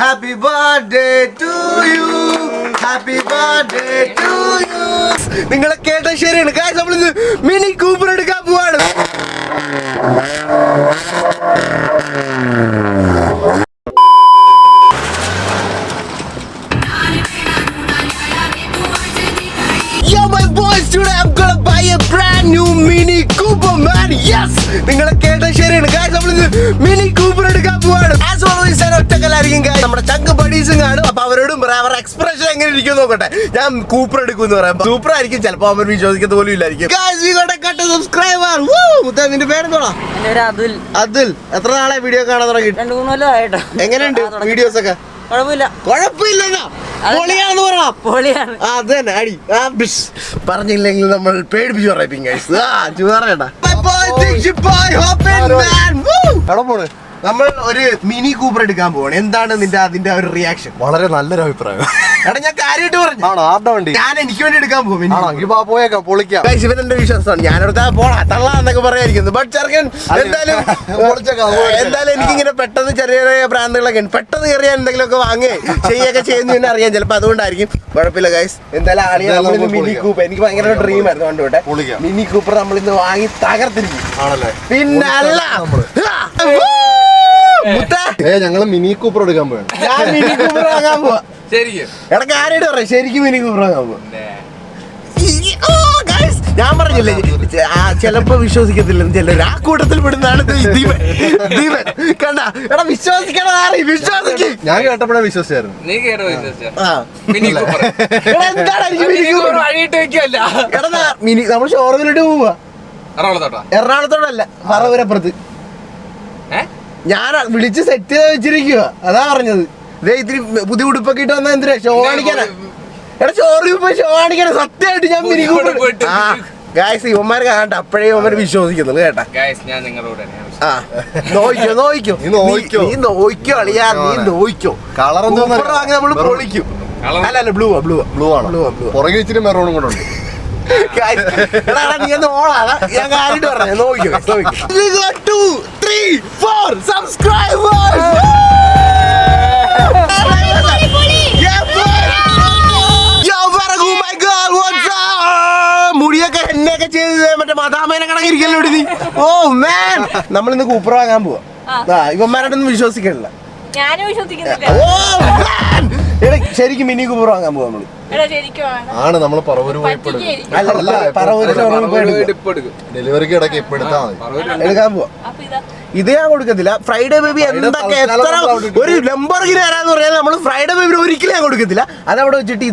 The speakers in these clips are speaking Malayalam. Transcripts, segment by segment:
Happy birthday to you. Happy birthday to you. നിങ്ങളെ കേട്ട ശരിയാണ് ഗയ്സ്, നമ്മളിന്ന് മിനി കൂപ്പർ എടുക്കാൻ പോവാണ്. Yo my boys, today I'm gonna buy a brand new Mini Cooper man. Yes, നിങ്ങളെ കേട്ട ശരിയാണ് ഗയ്സ്, നമ്മളിന്ന് മിനി കൂപ്പർ എടുക്കാൻ പോവാണ്. As always ഞാൻ ഒറ്റക്കല്ലായിരിക്കും ഗയ്സ്, നമ്മുടെ ചങ്ക് ബഡീസും കാണും. അപ്പൊ അവരോടും പറയാം അവരുടെ എക്സ്പ്രഷൻ എങ്ങനെ ഇരിക്കും നോക്കട്ടെ. ഞാൻ കൂപ്പർ എടുക്കുമെന്ന് പറയാം, സൂപ്പർ ആയിരിക്കും, ചിലപ്പോ അവർ വിശ്വസിക്കത്ത് പോലും ഇല്ലായിരിക്കും. Guys, we got a cut subscriber. മുത്തേ, നിന്റെ പേരെന്തോടാ? അതുൽ. അതുൽ, എത്ര നാളെ വീഡിയോ കാണാൻ തുടങ്ങി? 2-3 കൊല്ലമായിട്ടോ. എങ്ങനെയുണ്ട് വീഡിയോസ് ഒക്കെ? കുഴപ്പമില്ലെന്നാ, പൊളിയാണെന്ന് പറയണം. പൊളിയാണ്, അത് തന്നെ അടി. പറഞ്ഞില്ലെങ്കിൽ നമ്മൾ പേടിപ്പിച്ചു പറയിപ്പിക്കും ഗയ്സ്. പോണ് നമ്മൾ ഒരു മിനി കൂപ്പർ എടുക്കാൻ പോവാണ്. എന്താണ് അതിന്റെ ഒരു റിയാക്ഷൻ? വളരെ നല്ലൊരു അഭിപ്രായം. എടാ, ഞാൻ കാര്യമായിട്ട് പറഞ്ഞു, ഞാൻ എനിക്ക് വേണ്ടി എടുക്കാൻ പോകും. ഇവനെന്റെ വിശ്വാസമാണ്, ഞാനെടുത്താ പോണാ തള്ളാന്നൊക്കെ പറയായിരിക്കുന്നു. ബട്ട് ചെറുക്കൻ എന്തായാലും എനിക്കിങ്ങനെ പെട്ടെന്ന് ചെറിയ ചെറിയ ബ്രാൻഡുകളൊക്കെ പെട്ടെന്ന് കയറിയാൽ എന്തെങ്കിലുമൊക്കെ വാങ്ങി ചെയ്യൊക്കെ ചെയ്യുന്നു എന്ന് അറിയാം. ചിലപ്പോൾ അതുകൊണ്ടായിരിക്കും. കുഴപ്പമില്ല ഗൈസ്, എന്തായാലും ആളിയാ മിനി കൂപ്പർ എനിക്ക് ഭയങ്കര ഡ്രീം ആയിരുന്നു കണ്ടുവിട്ടെ. മിനി കൂപ്പർ നമ്മൾ ഇന്ന് വാങ്ങി തകർത്തിരിക്കും. പിന്നല്ല ഞങ്ങള് മിനി കൂപ്പർ എടുക്കാൻ പോയാണ്. ഞാൻ മിനി കൂപ്പർ വാങ്ങാൻ പോവാ. എടക്ക് ആരോട് പറയാം, ശരിക്കും മിനി കൂപ്പർ വാങ്ങാൻ പോവാ. ഞാൻ പറഞ്ഞില്ലേ, ചിലപ്പോ വിശ്വസിക്കത്തില്ല, ചിലർ ആ കൂട്ടത്തിൽ പെടുന്നതാണ് കണ്ട. എടാ വിശ്വസിക്കണം, വിശ്വസിക്കും. ഞാൻ കേട്ടപ്പോഴേ വിശ്വസിച്ചായിരുന്നു. നമ്മൾ ഷോറൂമിലോട്ട് പോവാ. എറണാകുളത്തോടല്ല, പറവൂരപ്പുറത്ത്. ഞാൻ വിളിച്ച് സെറ്റ് ചെയ്ത് വെച്ചിരിക്കുക, അതാ പറഞ്ഞത്. ഇത്തിരി പുതിയ ഉടുപ്പൊക്കെ ഇട്ട് വന്നാ എന്തിനാ ഷോ കാണിക്കാനാ? എടാ ഷോറൂമിൽ പോയി ഷോ കാണിക്കാനാ. സത്യമായിട്ട് ഞാൻ മിനി കൂപ്പർ ഗായ്സ്, ഇവന്മാർ കാണട്ടെ, അപ്പഴേ ഇവന്മാർ വിശ്വസിക്കുന്നുള്ളൂ കേട്ടാ. നോക്കിയോ അളിയാ, നീ നോക്കിയോ. കളർ വാങ്ങി നമ്മള് പൊളിക്കും. അല്ല ബ്ലൂ ആണ്. പുറകെ ഇച്ചിരി മെറൂണും കൂടെ ഉണ്ട്. നീ ഒന്ന് ഓളാ, ഞാൻ കാര്യമായിട്ട് പറഞ്ഞ. നോക്കിയോ 2, 3, 4 subscribers. മുടിയൊക്കെ എന്നെയൊക്കെ ചെയ്ത് മറ്റേ മതാമേനെ കണക്കിരിക്കല്ലോ നീ. ഓ മാൻ, നമ്മളിന്ന് കൂപ്പർ വാങ്ങാൻ പോവാ. ഇവന്മാരോടൊന്നും വിശ്വസിക്കണില്ല. ശരിക്കും മിനി കൂപ്പർ വാങ്ങാൻ പോവാ നമ്മള്. ആണ് നമ്മള് ഡെലിവറിക്ക് ഇടയ്ക്ക് ഇപ്പൊ എടുക്കാൻ പോവാ. ഇത് ഞാൻ കൊടുക്കത്തില്ല. ഫ്രൈഡേ ബേബി എന്തൊക്കെ എത്ര ഒരു ലംബോർഗിനി തരാന്ന് പറഞ്ഞാൽ നമ്മൾ ഫ്രൈഡേ ബേബി ഒരിക്കലും ഞാൻ കൊടുക്കത്തില്ല. അതവിടെ വെച്ചിട്ട്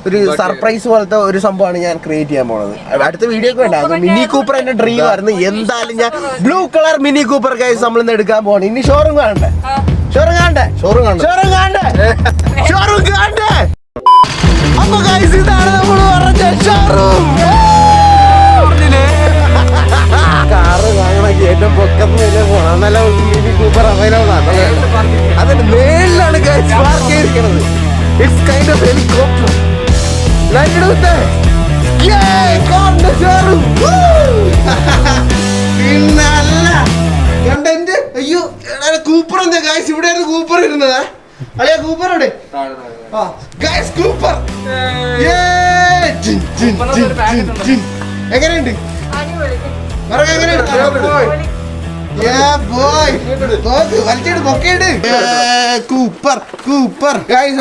ഒരു സർപ്രൈസ് പോലത്തെ ഒരു സംഭവമാണ് ഞാൻ ക്രിയേറ്റ് ചെയ്യാൻ പോണത്. അടുത്ത വീഡിയോ ഒക്കെ വേണ്ട. മിനി കൂപ്പർ എന്റെ ഡ്രീം ആയിരുന്നു. എന്തായാലും ഞാൻ blue colour mini Cooper guys നമ്മൾ ഇന്ന് എടുക്കാൻ പോവാണ്. ഇനി ഷോറൂം കാണണ്ടേ? അപ്പൊ ഗൈസ്, ഇതാണ് നമ്മൾ പറഞ്ഞ ഷോറൂം. കാറ് വാങ്ങണമെങ്കിൽ ഏറ്റവും പൊക്കത്ത് പോകണം, നല്ല മിനി കൂപ്പർ അവൈലബിൾ ആണ്. അതിന്റെ മേളിലാണ് ഗൈസ് പാർക്ക് ചെയ്തിരിക്കുന്നത്. It's kind of helicopter. പിന്നല്ല കണ്ടന്റ്. അയ്യോ കൂപ്പർ എന്താ ഗൈസ്, ഇവിടെ കൂപ്പർ ഇരുന്നതാ. അളിയാ കൂപ്പർ ഇവിടെ. കൂപ്പർ എങ്ങനെയുണ്ട്?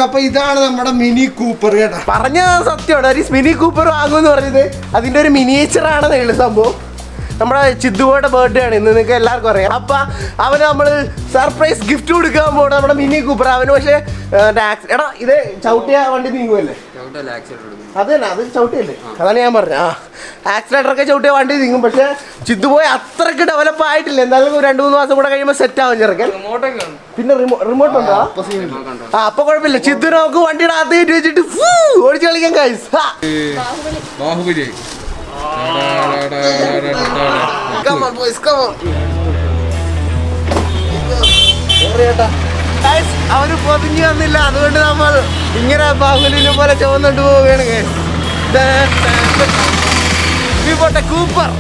അപ്പൊ ഇതാണ് നമ്മുടെ മിനി കൂപ്പർ കേട്ടോ. പറഞ്ഞ സത്യമാണ്, മിനി കൂപ്പർ വാങ്ങുമെന്ന് പറഞ്ഞത് അതിന്റെ ഒരു മിനിയേച്ചർ ആണെന്നേ ഉള്ളു സംഭവം. നമ്മുടെ ചിദ്ദുവോടെ ബർത്ത്ഡേ ആണ് ഇന്ന്, നിങ്ങൾക്ക് എല്ലാവർക്കും അറിയാം. അപ്പൊ അവന് നമ്മള് സർപ്രൈസ് ഗിഫ്റ്റ് കൊടുക്കാൻ പോകണം നമ്മുടെ മിനി കൂപ്പർ. അവന് പക്ഷേ എടാ ഇത് ചവിട്ടിയ വണ്ടി നീങ്ങുമല്ലേ? അത് തന്നെ, അത് ചവിട്ടിയല്ലേ? അതാണ് ഞാൻ പറഞ്ഞത്. ആക്സിലേറ്റർ ഒക്കെ ചവിട്ടിയ വണ്ടി നീങ്ങും. പക്ഷെ ചിദ്ദു പോയി അത്രക്ക് ഡെവലപ്പ് ആയിട്ടില്ല. എന്തായാലും 2-3 മാസം കൂടെ കഴിയുമ്പോൾ സെറ്റ് ആവും ചെറുക്കൻ. പിന്നെ റിമോട്ട് ഉണ്ടോ? അപ്പൊ കുഴപ്പമില്ല. ചിദ്ദു നമുക്ക് വണ്ടിയുടെ അകത്ത് കയറ്റി വെച്ചിട്ട് ഓടിച്ച് കളിക്കാൻ guys. Come on boys, come on. അവര് പൊതിഞ്ഞു വന്നില്ല, അതുകൊണ്ട് നമ്മൾ ഇങ്ങനെ ബാഹുലിനെ പോലെ ചുവന്നുകൊണ്ട് പോവുകയാണ്. കൂപ്പർ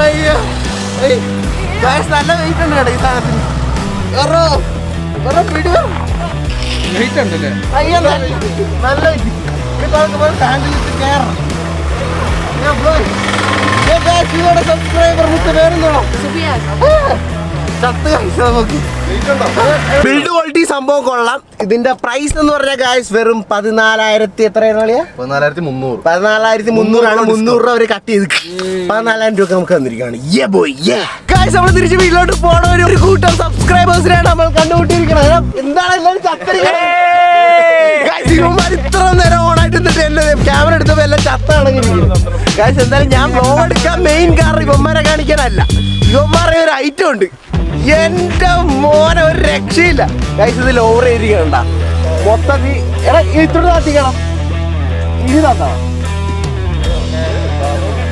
അയ്യോ നല്ല വെയിറ്റ് ഉണ്ട് കേട്ടോ ഈ സാധനത്തിന്. ബിൽഡ് ക്വാളിറ്റി സംഭവം കൊള്ളാം. ഇതിന്റെ പ്രൈസ് എന്ന് പറഞ്ഞാൽ ഗായ്സ് വെറും 14,000 എത്രയാണ്? 14,300 300 രൂപ അവര് കട്ട് ചെയ്ത് 14,000 രൂപ നമുക്ക് തന്നിരിക്കുകയാണ്. ഗായ്സ് നമ്മൾ തിരിച്ച് വീട്ടിലോട്ട് പോണ ഒരു കൂട്ടം സബ്സ്ക്രൈബേഴ്സിനാണ് നമ്മൾ കണ്ടുമുട്ടിയിരിക്കുന്നത്. എന്താണ് എല്ലാവരും ചത്തിരിക്കുന്നത്? ഇത്ര നേരം ഓണായിട്ട് എന്റെ ക്യാമറ എടുത്തപ്പോ എല്ലാം ചത്താണെങ്കിലും ഗായ്സ് എന്തായാലും ഞാൻ വ്ലോഗ് എടുക്കാൻ മെയിൻ കാരണം ഇവന്മാരെ കാണിക്കാനല്ല. ഇവന്മാരെ ഒരു ഐറ്റം ഉണ്ട്, എന്റെ മോനെ ഒരു രക്ഷയില്ല ഗൈസ്. ഇതിൽ ഓവർ ചെയ്തിരിക്കണ്ട മൊത്തത്തിൽ. എടാ ഇത്ര താത്തിക്കണം, ഇനി താത്താം.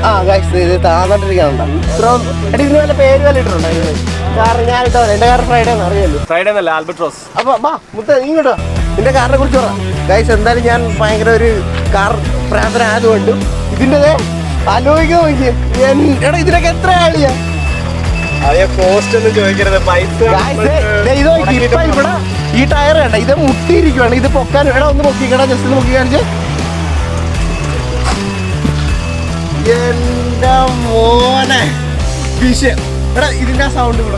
ആ ഗൈസ് ഇത് താന്നിട്ടിരിക്കണ്ട. ഇത്ര എടാ ഇതിന് വല്ല പേര് വല്ല ഇട്ടിട്ടുണ്ടോ? കാരണം ഞാൻ ഇട്ടോ എന്റെ കാർ ഫ്രൈഡേ എന്ന് അറിയാലോ. ഫ്രൈഡേ എന്നല്ല, ആൽബട്രോസ്. അപ്പൊ വാ മുത്ത നീ കേട്ടോ നിന്റെ കാറിനെ കുറിച്ച് പറ ഗൈസ്. എന്തായാലും ഞാൻ ഭയങ്കര ഒരു കാർ പ്രാന്തനായതുകൊണ്ട് ഇതിൻ്റെ ആലോചിക്കാൻ നോക്കിയേ. എടാ ഇതിനൊക്കെ എത്ര ആളിയാ? കോസ്റ്റ് ഒന്നും ചോദിക്കരുത്, പൈസ. ഇത് ഇപ്പൊ ഇവിടെ ഈ ടയർ വേണ്ട, ഇത് മുട്ടിയിരിക്കുവാണ്. ഇത് പൊക്കാൻ എടാ ഒന്ന് പൊക്കിക്കടാ, ജസ്റ്റ് ഒന്ന് പൊക്കി കാണിച്ച്. എന്റെ മോനെ വിഷയം. എടാ ഇതിന്റെ സൗണ്ട് ഇവിടെ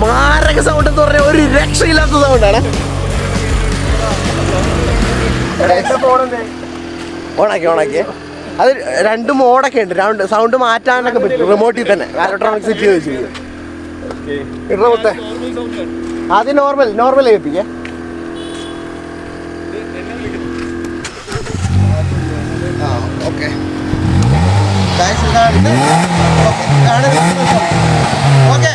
മാരക സൗണ്ട് എന്ന് പറഞ്ഞ ഒരു രക്ഷയില്ലാത്ത സൗണ്ടാണ്. ഓണാക്കിയേ അത് 2 മോഡൊക്കെ ഉണ്ട്. സൗണ്ട് മാറ്റാനൊക്കെ പറ്റും റിമോട്ടിൽ തന്നെ. ഇലക്ട്രോണിക് സെറ്റ് ചെയ്ത് വെച്ചിരിക്കും. ഇടമൊത്തേ ആദ്യം നോർമൽ കേൾപ്പിക്കേ. ആ ഓക്കെ ഓക്കെ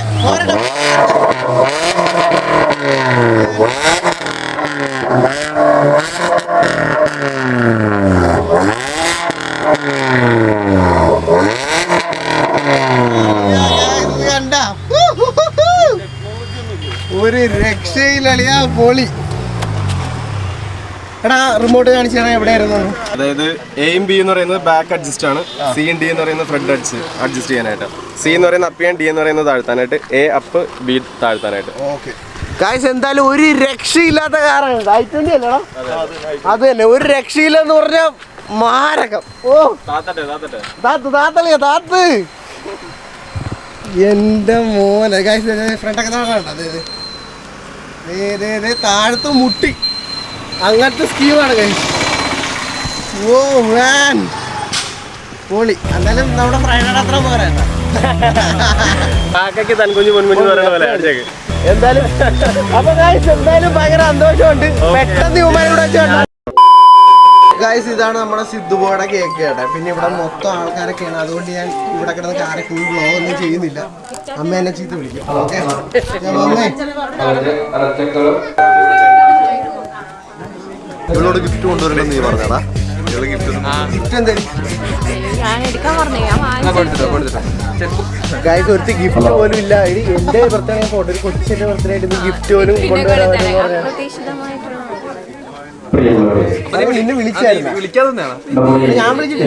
ഒരു രക്ഷയിലളിയാ പൊളി. എടാ റിമോട്ട് കാണിച്ചാൽ എവിടെയായിരുന്നു? അതായത് എയും ബി എന്ന് പറയുന്നത് ബാക്ക് അഡ്ജസ്റ്റ് ആണ്, സി ഡി എന്ന് പറയുന്നത് ഫ്രണ്ട് അഡ്ജസ്റ്റ് ചെയ്യാനായിട്ട്. സി എന്ന് പറയുന്നത് അപ്പ് ചെയ്യാൻ, ഡി എന്ന് പറയുന്നത് താഴ്ത്താനായിട്ട്, എ അപ്പ് ബി താഴ്ത്താനായിട്ട്. ഓക്കെ ഗായ്സ് എന്തായാലും ഒരു രക്ഷയില്ലാത്ത കാറാണ്. i20 അല്ലടാ? അത് തന്നെ ഒരു രക്ഷയില്ലെന്ന് പറഞ്ഞാൽ മാരകം. ഓ താത്തളിയാ എന്റെ മോനെ ഗായ്സ് ഫ്രണ്ടൊക്കെ താഴത്ത് മുട്ടി അങ്ങനത്തെ സ്കീമാണ് ഗൈസ്. ഓ മാൻ പൊളി. എന്തായാലും നമ്മുടെ ഫ്രൈഡേ അത്ര പോരാ. എന്തായാലും അപ്പൊ ഗൈസ് എന്തായാലും ഭയങ്കര സന്തോഷമുണ്ട്. പെട്ടെന്ന് ഇവന്മാരിവിടെ വെച്ചാൽ ഗൈസ് ഇതാണ് നമ്മുടെ സിദ്ധുബോയുടെ കേക്ക് കേട്ടെ. പിന്നെ ഇവിടെ മൊത്തം ആൾക്കാരൊക്കെയാണ്, അതുകൊണ്ട് ഞാൻ ഇവിടെ കിടന്ന് കാരെ ഫുൾ വ്ലോഗ് ഒന്നും ചെയ്യുന്നില്ല. അമ്മ എന്നെ ചീത്ത വിളിക്കും. ഓക്കെ അമ്മേ ഇവളോട് ഗിഫ്റ്റ് കൊണ്ടുവരണമെന്ന് നീ പറഞ്ഞാടാ. ഗിഫ്റ്റ് എന്തായാലും ഗൈസ് ഒരുത്തി ഗിഫ്റ്റ് പോലും ഇല്ല. എന്റെ ബർത്ത്ഡേ ഫോട്ടോ ഒരു കൊച്ചിന്റെ ബർത്ത്ഡേ ആയിട്ട് ഗിഫ്റ്റ് പോലും കൊണ്ടുവരാൻ നിന്നെ വിളിച്ചായിരുന്നു. ഞാൻ വിളിച്ചില്ല,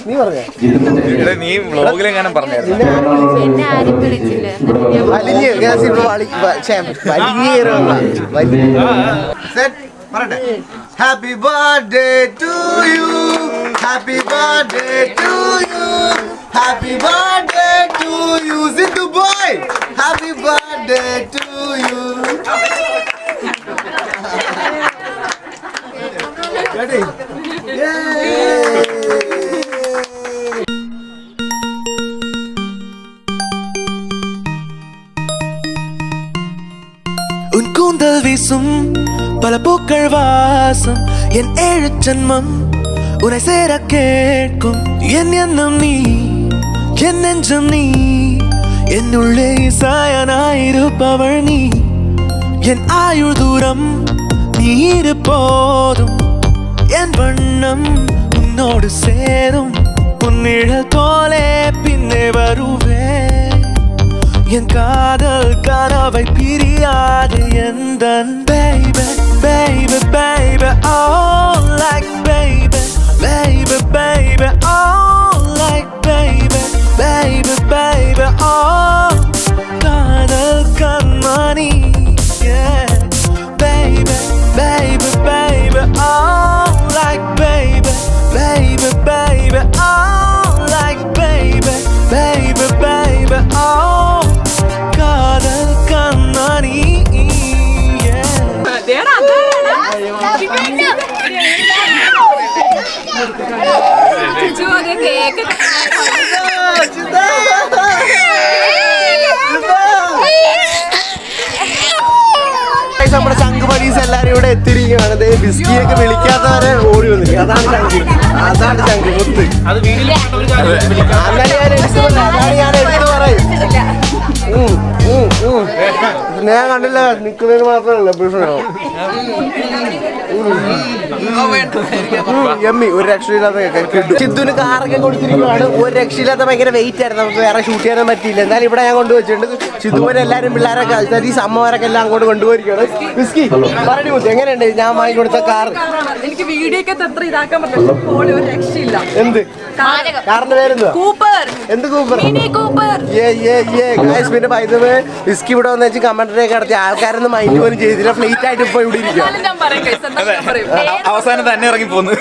നീ പറഞ്ഞ നീ വ്ലോഗിലെങ്ങാനും പറഞ്ഞു വലിഞ്ഞ് ഗ്യാസ് happy birthday to you, happy birthday to you, happy birthday to you Sidhu boy, happy birthday to you. உன் கூந்தல் வீசும் பல பூக்கள் வாசம், என் 7 ஜன்மம் உன்னை சேர கேட்கும். என் எண்ணம் நீ, என் நெஞ்சம் நீ, என்னுள்ளே சாயனாயிருப்பவள் நீ. என் ஆயுள் தூரம் நீ இருப்போதும், என் வண்ணம் உன்னோடு சேரும். உன் நிழல் போலே பின்னே வருவேன். என் காதல் கனவை பிரியாது எந்தன் baby, baby, baby, oh like baby, baby, baby, oh like baby, baby, baby, oh ഇവിടെ എത്തിയിരിക്കുകയാണ്. ബിസ്കിയൊക്കെ വിളിക്കാത്തവരെ ഓടി വന്നിരിക്കും. അതാണ് ചങ്ക് മുത്ത്. അതാണ് ഞാൻ എടുത്തു പറയും. ഞാൻ കണ്ടില്ല, നിൽക്കുന്നതിന് മാത്രമല്ല പ്രശ്നമാവും. എമ്മി ഒരു രക്ഷയില്ലാത്ത ചിത്തുവിന് കാറൊക്കെ കൊടുത്തിരിക്കുകയാണ്. ഒരു രക്ഷയില്ലാത്ത ഭയങ്കര വെയിറ്റ് ആയിരുന്നു. നമുക്ക് വേറെ ഷൂട്ട് ചെയ്യാനും പറ്റിയില്ല. എന്നാലും ഇവിടെ ഞാൻ കൊണ്ടുവച്ചിട്ടുണ്ട്. ചിത്തുവിന് എല്ലാവരും പിള്ളേരൊക്കെ ഈ അമ്മമാരൊക്കെ എല്ലാം അങ്ങോട്ട് കൊണ്ടുപോയിരിക്കുകയാണ്. വിസ്കി പറഞ്ഞു മുത്ത് എങ്ങനെയുണ്ട് ഞാൻ വാങ്ങി കൊടുത്ത കാർ? എനിക്ക് വീഡിയോക്ക് അത്ര ഇതാക്കാൻ പറ്റില്ല. ഒരു രക്ഷയില്ല. എന്ത് കാറിന്റെ പേരെന്താ? എന്ത് കൂപ്പർ? പിന്നെ പൈതവേ വിസ്കി ഇവിടെ വന്ന് വെച്ച് കമന്ററിയൊക്കെ നടത്തി ആൾക്കാരൊന്നും മൈൻഡ് പോലും ചെയ്തില്ല. ഫ്ലൈറ്റ് ആയിട്ട് ഇപ്പൊ ഇവിടെ ഇരിക്കും. അവസാനം തന്നെ ഇറങ്ങി പോന്നു.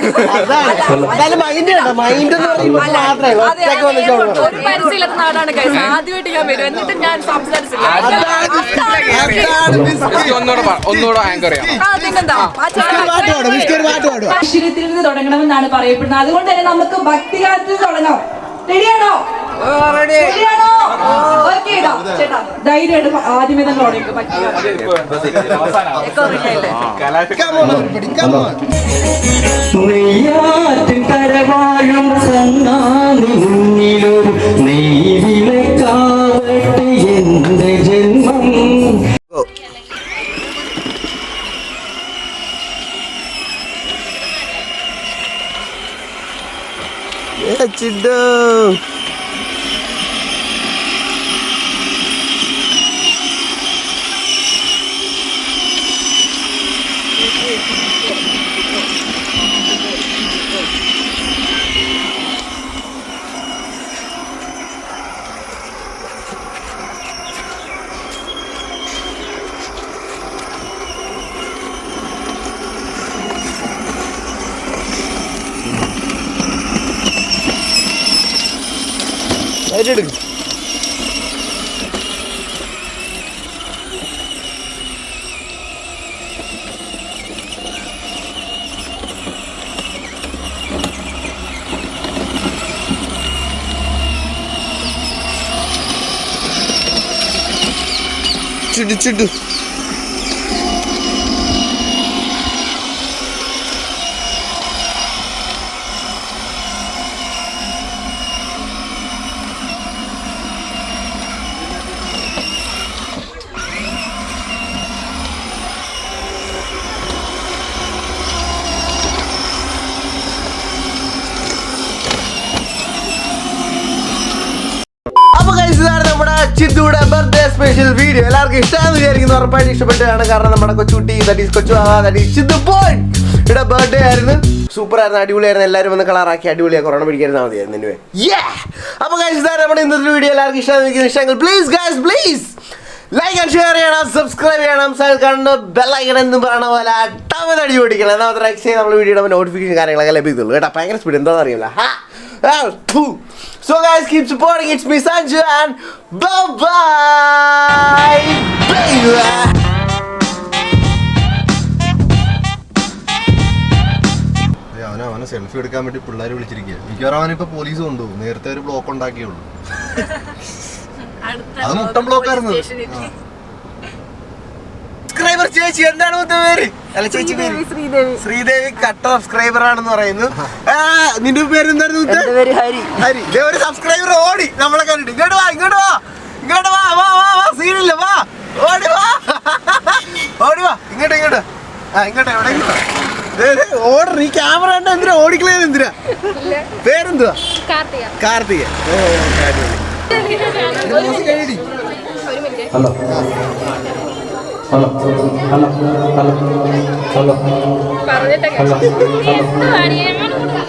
അതായത് മൈൻഡ് ഉണ്ടോ? മൈൻഡ് എന്ന് പറയുമ്പോൾ മാത്രമേ ഒറ്റയ്ക്ക് വന്നിട്ടുള്ളൂ. ഒരു പരിചയമില്ലാത്ത നാടാണ് ഗൈസ്. ആദ്യമായിട്ട് ഞാൻ വരും. എന്നിട്ട് ഞാൻ സംസാരിച്ചില്ല. ഒന്നുകൂടെ ആങ്കർ ചെയ്യാം. അക്ഷരത്തിൽ നിന്ന് തുടങ്ങണമെന്നാണ് പറയപ്പെടുന്നത്. അതുകൊണ്ട് തന്നെ നമുക്ക് ഭക്തിഗാനത്തിൽ തുടങ്ങാം. റെഡിയാണോ? റെഡിയാണോ? ഓക്കേ ചേട്ടാ ധൈര്യമായിട്ട് ആദ്യമേ തന്നെ തുടങ്ങി നെയ്യാറ്റിൻ കരവാഴും സന്നാനി മുന്നിലൊരു നെയ്വിളക്കാവട്ടെ എന്റെ ജന്മം. ചിട്ടോ എടുക്കും. ചിട്ടു ചിത്തുയുടെ ബർത്ത്ഡേ സ്പെഷ്യൽ വീഡിയോ എല്ലാവർക്കും ഇഷ്ടമാണെന്ന് വിചാരിക്കുന്നു. ഉറപ്പായിട്ട് ഇഷ്ടപ്പെട്ടാണ്. കാരണം നമ്മുടെ കൊച്ചുകുട്ടി ചിത്തു ഇവിടെ ബർത്ത്ഡേ ആയിരുന്നു. സൂപ്പർ ആയിരുന്നു, അടിപൊളിയായിരുന്നു. എല്ലാവരും ഒന്ന് കളറാക്കി അടിപൊളിയാക്കി കൊറോണ പിടിക്കായിരുന്നു മതിയായിരുന്നു. എനിവേ അപ്പൊ നമ്മുടെ ഇന്നത്തെ വീഡിയോ എല്ലാവർക്കും ഇഷ്ടമെങ്കിൽ പ്ലീസ് ലൈക്ക് ആൻഡ് ഷെയർ ചെയ്യണം, സബ്സ്ക്രൈബ് ചെയ്യണം, കാണുന്ന ബെല്ലൈക്കൺ എന്നും പറയണ പോലെ അട്ടമത് അടിച്ചു പിടിക്കണം. എന്നാൽ മാത്രം ചെയ്ത് നമ്മൾ വീഡിയോ ഇടുമ്പോൾ നോട്ടിഫിക്കേഷൻ കാര്യങ്ങളൊക്കെ ലഭിക്കുള്ളൂ കേട്ടോ. ഭയങ്കര സ്പീഡ് എന്താണെന്ന് അറിയില്ല. So guys, keep supporting. It's me Sanju and bye-bye baby. അവനെ സെൽഫി എടുക്കാൻ വേണ്ടി പിള്ളേർ വിളിച്ചിരിക്കുക. മിക്കവാറും അവനിപ്പോ പോലീസ് കൊണ്ടുപോകും. നേരത്തെ ഒരു ബ്ലോക്ക് ഉണ്ടാക്കിയുള്ളൂ. അത് മുട്ടം ബ്ലോക്കായിരുന്നു. സബ്സ്ക്രൈബർ ചേച്ചി എന്താണ് പേര്? അല്ല ചേച്ചി പേര് ശ്രീദേവി കട്ട സബ്സ്ക്രൈബർ ആണെന്ന് പറയുന്നു. നിന്റെ പേര് എന്തായിരുന്നു? ഹരി. ഒരു സബ്സ്ക്രൈബർ ഓടി നമ്മളെ കണ്ടിട്ട് ഇങ്ങോട്ട് വാ സീനില്ല വാ ഓടി വാ ഇങ്ങോട്ട് എവിടെ ഓർഡർ ഈ ക്യാമറ കണ്ട എന്തിനാ ഓടിക്കളയാൻ? എന്തിനാ പേരെന്തുവാ? Karthika. Hello hello hello hello hello hello